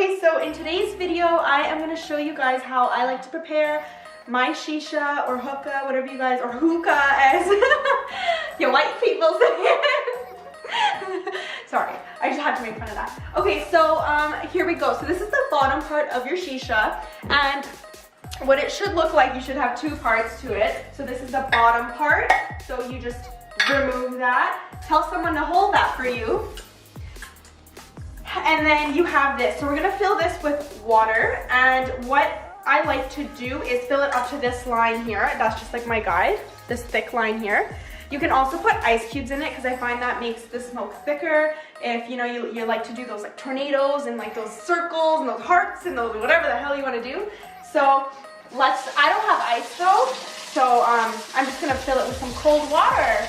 Okay, so in today's video, I am going to show you guys how I like to prepare my shisha or hookah, whatever you guys, or hookah as you white people say. Sorry, I just had to make fun of that. Okay, so here we go. So this is the bottom part of your shisha, and what it should look like, you should have two parts to it. So this is the bottom part, so you just remove that. Tell someone to hold that for you. And then you have this. So we're gonna fill this with water, and what I like to do is fill it up to this line here. That's just like my guide, this thick line here. You can also put ice cubes in it because I find that makes the smoke thicker. If you know you like to do those like tornadoes and like those circles and those hearts and those whatever the hell you want to do. So I don't have ice though, so I'm just gonna fill it with some cold water.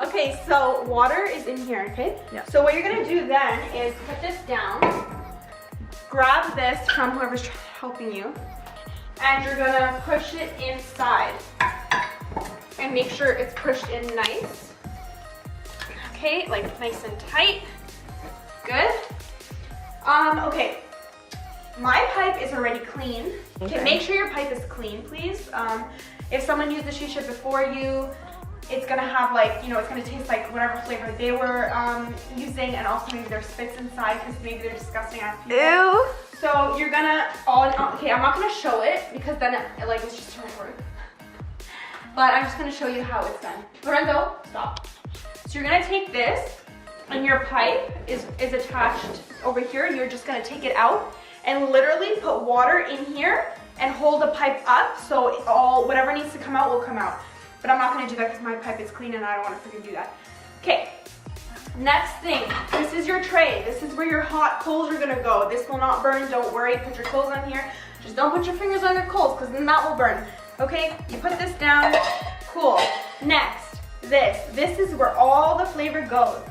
Okay, so water is in here, okay? Yeah. So what you're gonna do then is put this down, grab this from whoever's helping you, and you're gonna push it inside. And make sure it's pushed in nice. Okay, like nice and tight. Good. Okay. My pipe is already clean. Okay, make sure your pipe is clean, please. If someone used the shisha before you, it's gonna have like, you know, it's gonna taste like whatever flavor they were using, and also maybe there's spits inside because maybe they're disgusting ass people. Ew. So you're gonna, okay, I'm not gonna show it because then it's just too much work. But I'm just gonna show you how it's done. Lorenzo, stop. So you're gonna take this, and your pipe is attached over here. You're just gonna take it out and literally put water in here and hold the pipe up so whatever needs to come out will come out. But I'm not gonna do that because my pipe is clean and I don't wanna freaking do that. Okay, next thing, this is your tray. This is where your hot coals are gonna go. This will not burn, don't worry. Put your clothes on here. Just don't put your fingers on your coals because then that will burn. Okay, you put this down, cool. Next, this is where all the flavor goes.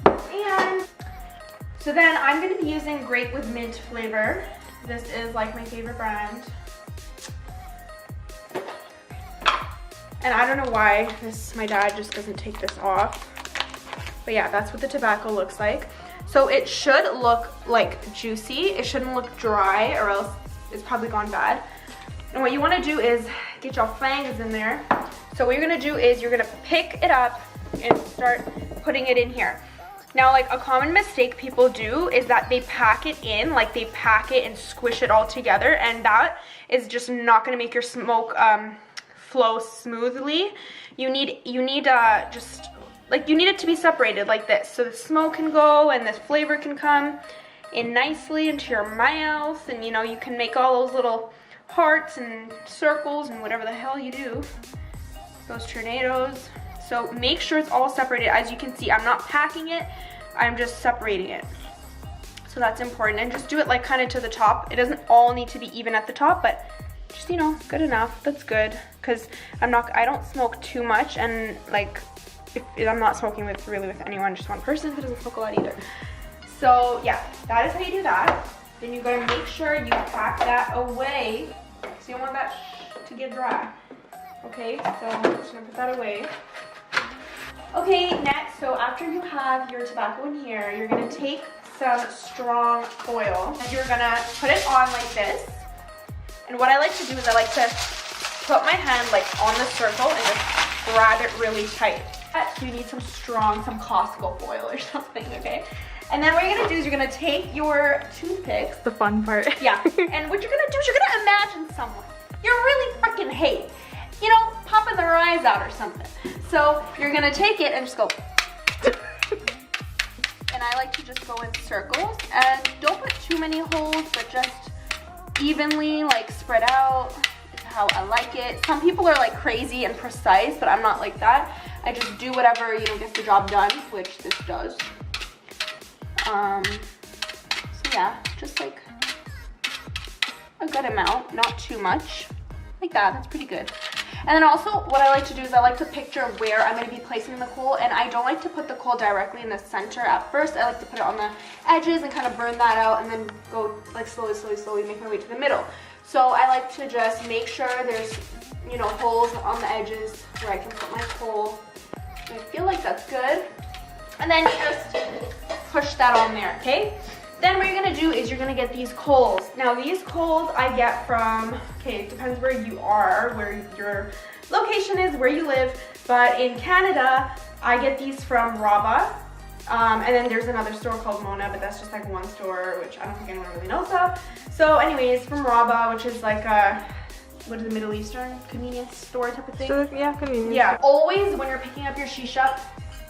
And so then I'm gonna be using grape with mint flavor. This is like my favorite brand. And I don't know why my dad just doesn't take this off. But yeah, that's what the tobacco looks like. So it should look like juicy. It shouldn't look dry or else it's probably gone bad. And what you want to do is get your fangs in there. So what you're going to do is you're going to pick it up and start putting it in here. Now, like a common mistake people do is that they pack it in, like they pack it and squish it all together, and that is just not going to make your smoke flow smoothly. You need it to be separated like this, so the smoke can go and this flavor can come in nicely into your mouth, and you know, you can make all those little hearts and circles and whatever the hell you do, those tornadoes. So make sure it's all separated. As you can see, I'm not packing it, I'm just separating it. So that's important, and just do it like kind of to the top. It doesn't all need to be even at the top, but just, you know, good enough. That's good, because I don't smoke too much, and like if I'm not smoking really with anyone, just one person who doesn't smoke a lot either. So yeah, that is how you do that. Then you're going to make sure you pack that away, so you don't want that to get dry. Okay, so I'm just going to put that away. Okay, next, so after you have your tobacco in here, you're going to take some strong foil, and you're going to put it on like this. And what I like to do is I like to put my hand like on the circle and just grab it really tight. So you need some Costco foil or something, okay? And then what you're gonna do is you're gonna take your toothpicks. The fun part. Yeah. And what you're gonna do is you're gonna imagine someone you really freaking hate. You know, popping their eyes out or something. So you're gonna take it and just go. And I like to just go in circles. And don't put too many holes, but just evenly like spread out. Is how I like it. Some people are like crazy and precise, but I'm not like that. I just do whatever, you know, gets the job done, which this does. So yeah, just like a good amount, not too much. Like that, that's pretty good. And then also what I like to do is I like to picture where I'm going to be placing the coal, and I don't like to put the coal directly in the center at first. I like to put it on the edges and kind of burn that out, and then go like slowly make my way to the middle. So I like to just make sure there's, you know, holes on the edges where I can put my coal. I feel like that's good. And then just push that on there, okay? Then what you're gonna do is you're gonna get these coals. Now these coals I get from, okay, it depends where you are, where your location is, where you live, but in Canada, I get these from Raba. And then there's another store called Mona, but that's just like one store, which I don't think anyone really knows of. So anyways, from Raba, which is like a, what is the Middle Eastern convenience store type of thing? So, yeah, convenience. Yeah. Always when you're picking up your shisha,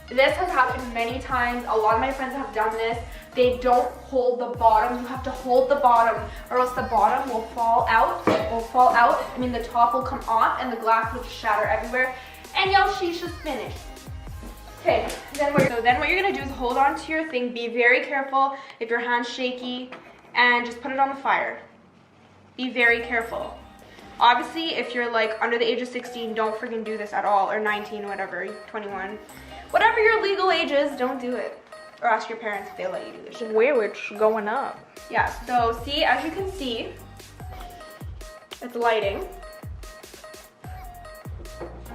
this has happened many times. A lot of my friends have done this. They don't hold the bottom. You have to hold the bottom or else the bottom will fall out. I mean, the top will come off and the glass will shatter everywhere. And your shisha's finished. Okay, then what you're gonna do is hold on to your thing. Be very careful if your hand's shaky and just put it on the fire. Be very careful. Obviously, if you're like under the age of 16, don't freaking do this at all, or 19, whatever, 21. Whatever your legal age is, don't do it. Or ask your parents if they'll let you do this shit. Weird, it's going up. Yeah, so see, as you can see, it's lighting.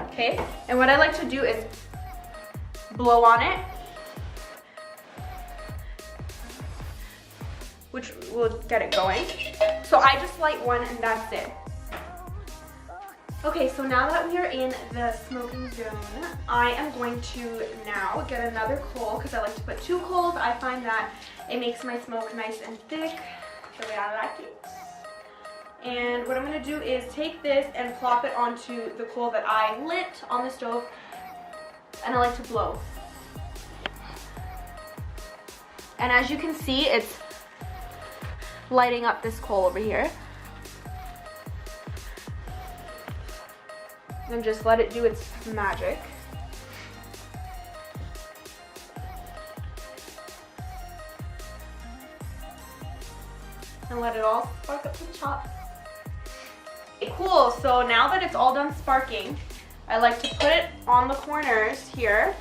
Okay, and what I like to do is blow on it, which will get it going. So I just light one and that's it. Okay, so now that we are in the smoking zone, I am going to now get another coal because I like to put 2 coals. I find that it makes my smoke nice and thick, the way I like it. And what I'm going to do is take this and plop it onto the coal that I lit on the stove, and I like to blow. And as you can see, it's lighting up this coal over here. And just let it do its magic. And let it all spark up to the top. Okay, cool, so now that it's all done sparking, I like to put it on the corners here.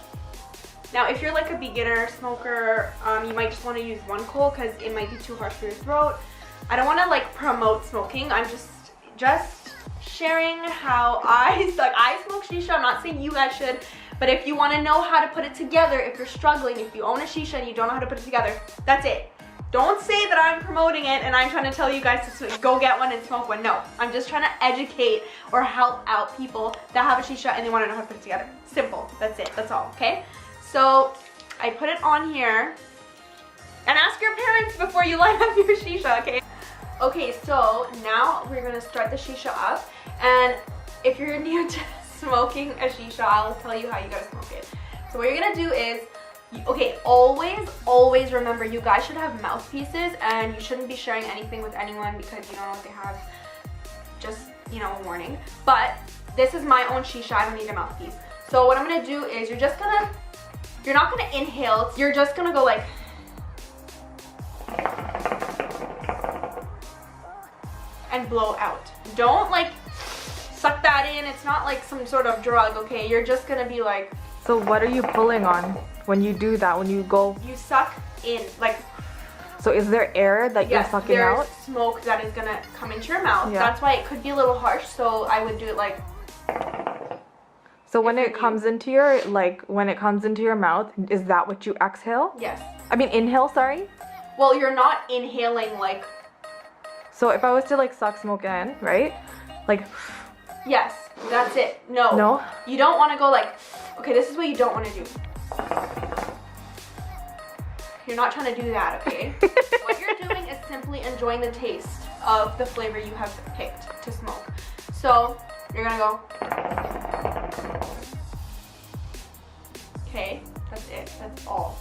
Now if you're like a beginner smoker, you might just want to use 1 coal because it might be too harsh for your throat. I don't want to like promote smoking, I'm just sharing how I smoke shisha. I'm not saying you guys should, but if you want to know how to put it together, if you're struggling, if you own a shisha and you don't know how to put it together, that's it. Don't say that I'm promoting it and I'm trying to tell you guys to go get one and smoke one. No, I'm just trying to educate or help out people that have a shisha and they want to know how to put it together. Simple, that's it, that's all, okay? So I put it on here, and ask your parents before you light up your shisha, okay? Okay, so now we're gonna start the shisha up, and if you're new to smoking a shisha, I'll tell you how you gotta smoke it. So what you're gonna do is, okay, always remember, you guys should have mouthpieces, and you shouldn't be sharing anything with anyone because you don't know what they have. Just, you know, a warning. But this is my own shisha, I don't need a mouthpiece. So what I'm gonna do is, you're not gonna inhale, you're just gonna go like, and blow out. Don't like suck that in. It's not like some sort of drug, okay? You're just gonna be like. So what are you pulling on when you do that? When you go? You suck in, like. So is there air that you're sucking out? Yes, there's smoke that is gonna come into your mouth. Yeah. That's why it could be a little harsh. So I would do it like. So when it comes into your mouth, is that what you exhale? Yes. I mean inhale, sorry. Well, you're not inhaling like. So if I was to like suck smoke in, right? Like. Yes, that's it. No. No? You don't want to go like, okay, this is what you don't want to do. You're not trying to do that, okay? What you're doing is simply enjoying the taste of the flavor you have picked to smoke. So you're gonna go. Okay, that's it. That's all.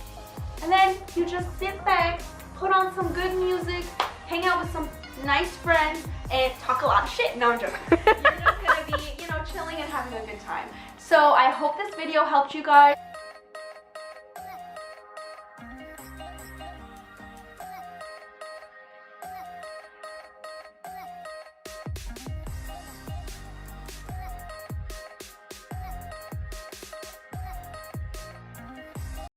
And then you just sit back, put on some good music, hang out with some nice friends, and talk a lot of shit. No, I'm joking. You're just gonna be, you know, chilling and having a good time. So I hope this video helped you guys.